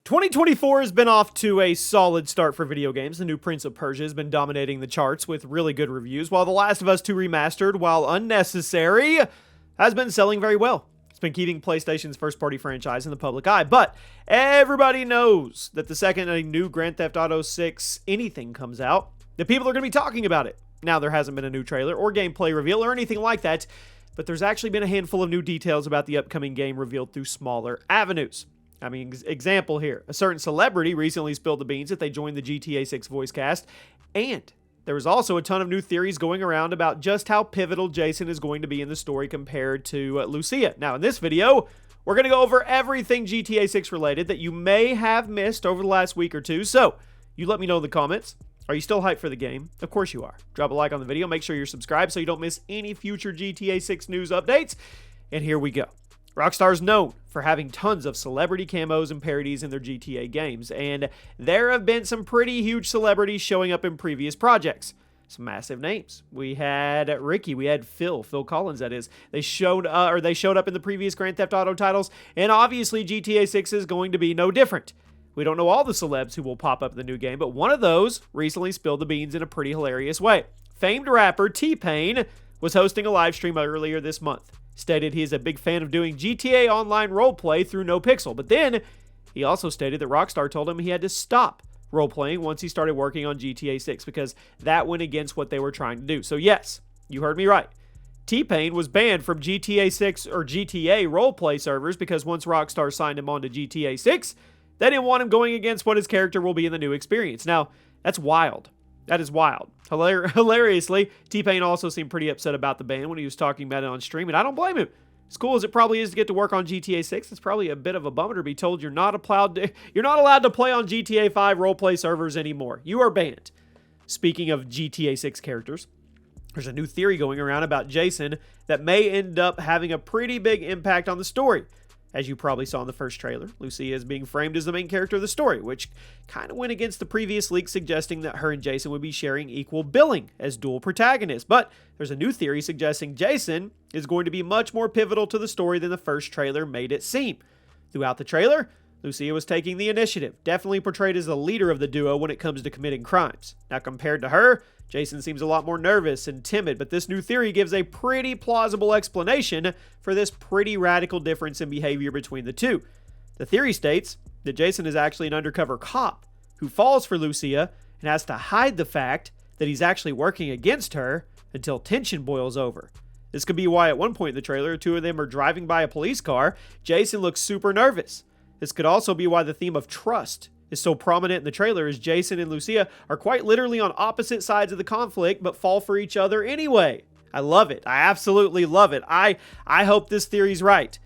2024 has been off to a solid start for video games. The new Prince of Persia has been dominating the charts with really good reviews, while The Last of Us 2 Remastered, while unnecessary, has been selling very well. It's been keeping PlayStation's first-party franchise in the public eye, but everybody knows that the second a new Grand Theft Auto 6 anything comes out, the people are going to be talking about it. Now, there hasn't been a new trailer or gameplay reveal or anything like that, but there's actually been a handful of new details about the upcoming game revealed through smaller avenues. I mean, example here, a certain celebrity recently spilled the beans that they joined the GTA 6 voice cast, and there was also a ton of new theories going around about just how pivotal Jason is going to be in the story compared to Lucia. Now, in this video, we're going to go over everything GTA 6 related that you may have missed over the last week or two, so you let me know in the comments. Are you still hyped for the game? Of course you are. Drop a like on the video, make sure you're subscribed so you don't miss any future GTA 6 news updates, and here we go. Rockstar is known for having tons of celebrity camos and parodies in their GTA games, and there have been some pretty huge celebrities showing up in previous projects. Some massive names. We had Ricky, we had Phil Collins, that is. They showed up in the previous Grand Theft Auto titles, and obviously GTA 6 is going to be no different. We don't know all the celebs who will pop up in the new game, but one of those recently spilled the beans in a pretty hilarious way. Famed rapper T-Pain was hosting a live stream earlier this month. Stated he is a big fan of doing GTA Online roleplay through NoPixel, but then he also stated that Rockstar told him he had to stop roleplaying once he started working on GTA 6 because that went against what they were trying to do. So yes, you heard me right. T-Pain was banned from GTA 6 or GTA roleplay servers because once Rockstar signed him on to GTA 6, they didn't want him going against what his character will be in the new experience. Now, that's wild. That is wild. Hilariously, T-Pain also seemed pretty upset about the ban when he was talking about it on stream, and I don't blame him. As cool as it probably is to get to work on GTA 6, it's probably a bit of a bummer to be told you're not allowed to play on GTA 5 roleplay servers anymore. You are banned. Speaking of GTA 6 characters, there's a new theory going around about Jason that may end up having a pretty big impact on the story. As you probably saw in the first trailer, Lucia is being framed as the main character of the story, which kind of went against the previous leak suggesting that her and Jason would be sharing equal billing as dual protagonists. But there's a new theory suggesting Jason is going to be much more pivotal to the story than the first trailer made it seem. Throughout the trailer, Lucia was taking the initiative, definitely portrayed as the leader of the duo when it comes to committing crimes. Now, compared to her, Jason seems a lot more nervous and timid, but this new theory gives a pretty plausible explanation for this pretty radical difference in behavior between the two. The theory states that Jason is actually an undercover cop who falls for Lucia and has to hide the fact that he's actually working against her until tension boils over. This could be why at one point in the trailer, two of them are driving by a police car. Jason looks super nervous. This could also be why the theme of trust is so prominent in the trailer, as Jason and Lucia are quite literally on opposite sides of the conflict but fall for each other anyway. I love it. I absolutely love it. I hope this theory's right.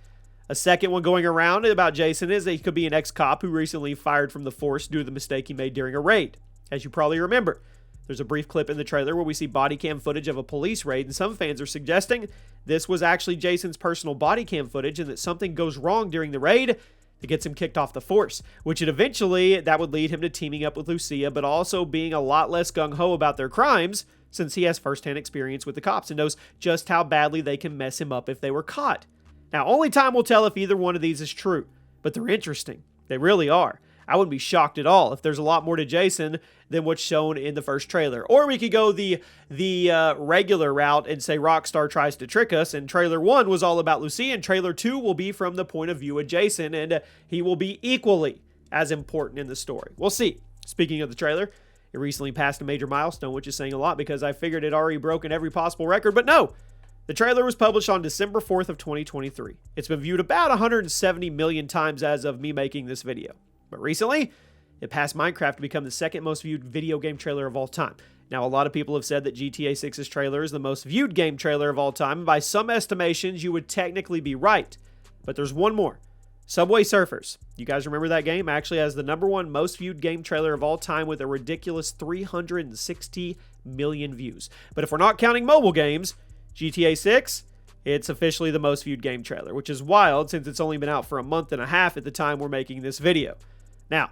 A second one going around about Jason is that he could be an ex-cop who recently fired from the force due to the mistake he made during a raid. As you probably remember, there's a brief clip in the trailer where we see body cam footage of a police raid, and some fans are suggesting this was actually Jason's personal body cam footage and that something goes wrong during the raid that gets him kicked off the force, which eventually that would lead him to teaming up with Lucia, but also being a lot less gung-ho about their crimes since he has firsthand experience with the cops and knows just how badly they can mess him up if they were caught. Now, only time will tell if either one of these is true, but they're interesting. They really are. I wouldn't be shocked at all if there's a lot more to Jason than what's shown in the first trailer. Or we could go the regular route and say Rockstar tries to trick us, and trailer 1 was all about Lucia, and trailer 2 will be from the point of view of Jason, and he will be equally as important in the story. We'll see. Speaking of the trailer, it recently passed a major milestone, which is saying a lot because I figured it already broken every possible record, but no! The trailer was published on December 4th of 2023. It's been viewed about 170 million times as of me making this video. But recently, it passed Minecraft to become the second most viewed video game trailer of all time. Now, a lot of people have said that GTA 6's trailer is the most viewed game trailer of all time, and by some estimations, you would technically be right. But there's one more. Subway Surfers. You guys remember that game? Actually has the #1 most viewed game trailer of all time with a ridiculous 360 million views. But if we're not counting mobile games, GTA 6, it's officially the most viewed game trailer, which is wild since it's only been out for a month and a half at the time we're making this video. Now,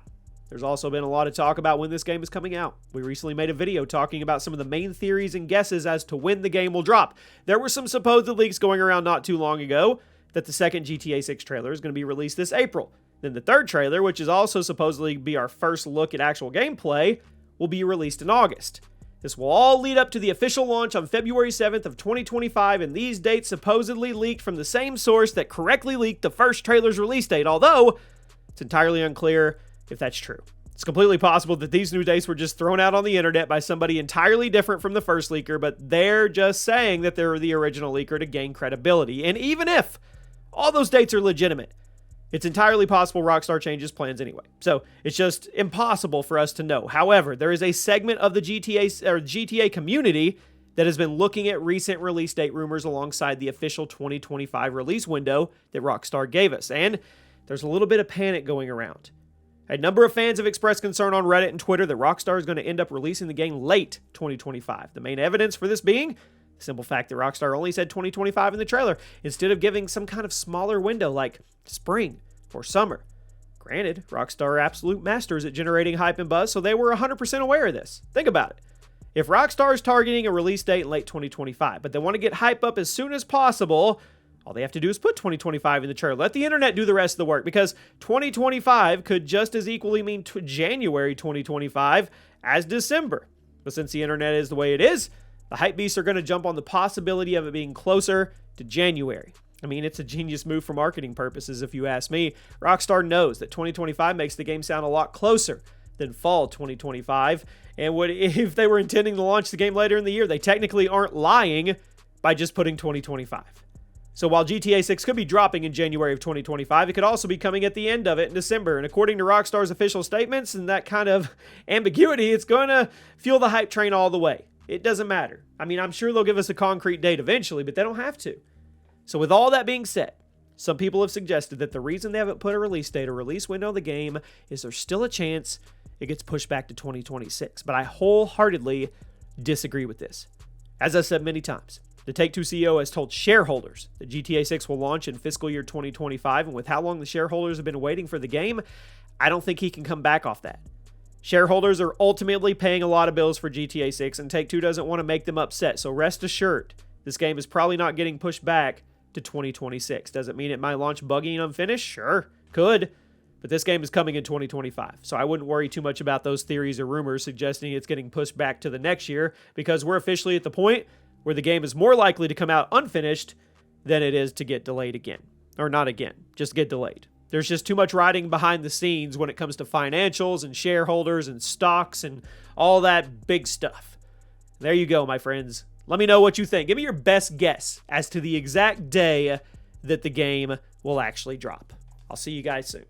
there's also been a lot of talk about when this game is coming out. We recently made a video talking about some of the main theories and guesses as to when the game will drop. There were some supposed leaks going around not too long ago that the second GTA 6 trailer is going to be released this April. Then the third trailer, which is also supposedly be our first look at actual gameplay, will be released in August. This will all lead up to the official launch on February 7th of 2025, and these dates supposedly leaked from the same source that correctly leaked the first trailer's release date, although it's entirely unclear if that's true. It's completely possible that these new dates were just thrown out on the internet by somebody entirely different from the first leaker, but they're just saying that they're the original leaker to gain credibility. And even if all those dates are legitimate, it's entirely possible Rockstar changes plans anyway. So it's just impossible for us to know. However, there is a segment of the GTA community that has been looking at recent release date rumors alongside the official 2025 release window that Rockstar gave us. And there's a little bit of panic going around. A number of fans have expressed concern on Reddit and Twitter that Rockstar is going to end up releasing the game late 2025. The main evidence for this being the simple fact that Rockstar only said 2025 in the trailer, instead of giving some kind of smaller window like spring or summer. Granted, Rockstar are absolute masters at generating hype and buzz, so they were 100% aware of this. Think about it. If Rockstar is targeting a release date in late 2025, but they want to get hype up as soon as possible, all they have to do is put 2025 in the trailer. Let the internet do the rest of the work, because 2025 could just as equally mean January 2025 as December. But since the internet is the way it is, the hype beasts are going to jump on the possibility of it being closer to January. I mean, it's a genius move for marketing purposes, if you ask me. Rockstar knows that 2025 makes the game sound a lot closer than fall 2025. And if they were intending to launch the game later in the year, they technically aren't lying by just putting 2025. So while GTA 6 could be dropping in January of 2025, it could also be coming at the end of it in December. And according to Rockstar's official statements and that kind of ambiguity, it's going to fuel the hype train all the way. It doesn't matter. I mean, I'm sure they'll give us a concrete date eventually, but they don't have to. So with all that being said, some people have suggested that the reason they haven't put a release date or release window of the game is there's still a chance it gets pushed back to 2026. But I wholeheartedly disagree with this. As I said many times, the Take-Two CEO has told shareholders that GTA 6 will launch in fiscal year 2025, and with how long the shareholders have been waiting for the game, I don't think he can come back off that. Shareholders are ultimately paying a lot of bills for GTA 6, and Take-Two doesn't want to make them upset, so rest assured, this game is probably not getting pushed back to 2026. Does it mean it might launch buggy and unfinished? Sure, could. But this game is coming in 2025. So I wouldn't worry too much about those theories or rumors suggesting it's getting pushed back to the next year, because we're officially at the point where the game is more likely to come out unfinished than it is to get delayed again. Or not again, just get delayed. There's just too much riding behind the scenes when it comes to financials and shareholders and stocks and all that big stuff. There you go, my friends. Let me know what you think. Give me your best guess as to the exact day that the game will actually drop. I'll see you guys soon.